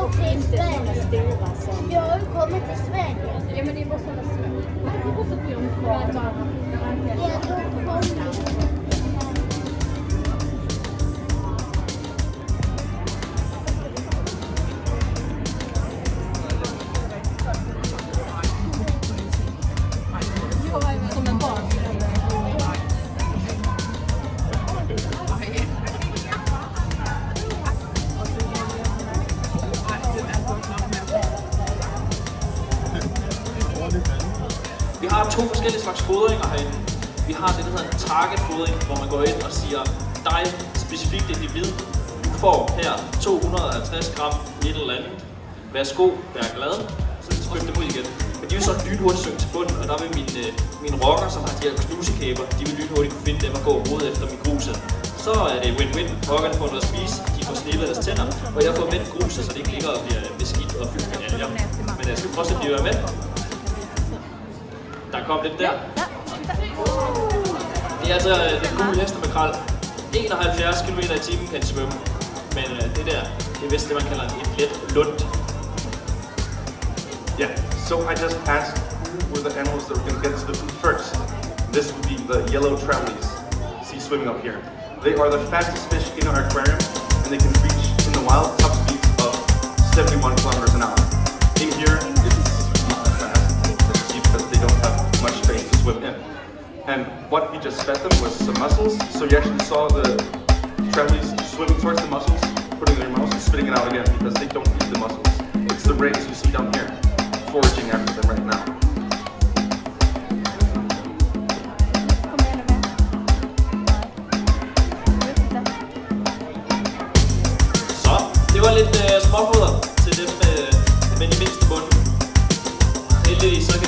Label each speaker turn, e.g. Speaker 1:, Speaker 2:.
Speaker 1: til Sverige. Vi har jo kommet til Sverige.
Speaker 2: Ja, men det måste vara svårt. Det måste bli om som en barn.
Speaker 3: Vi har 2 forskellige slags fodringer herinde. Vi har det, der hedder en target-fodring, hvor man går ind og siger, dig specifikt individ, du får her 250 gram et eller andet. Værsgo, vær glad. Så spyt dem ud igen. Men de vil så lynhurtigt synge til bunden, og der vil mine rocker, som har de her knusekæber, de vil lynhurtigt kunne finde dem og gå og rode efter min gruset. Så er det win-win. Rockerne får noget at spise, de får snillet deres tænder, og jeg får vendt gruset, så det ikke ligger og bliver beskidt og fyldt med alger. Men jeg skal prøve at blive med. Der kom lidt der. Det er altså den gule hestemakrel. 71 km/t kan svømme. Men det der, det er vist det, man kalder en let lund.
Speaker 4: Yeah, so I just asked who were the animals that were going to get to the food first. This would be the yellow trowelies. See swimming up here. They are the fastest fish in our aquarium, and they can reach in the wild top speeds of 71 kilometers an hour. In here, it's not that fast, because they don't have much space to swim in. And what we just fed them was some mussels, so you actually saw the trowelies swimming towards the mussels, putting their mouths and spitting it out again, because they don't eat the mussels. It's the rays you see down here, foraging after them right now.
Speaker 3: Så, det var lidt småfoder til dem med de mindste bund. Heldigvis så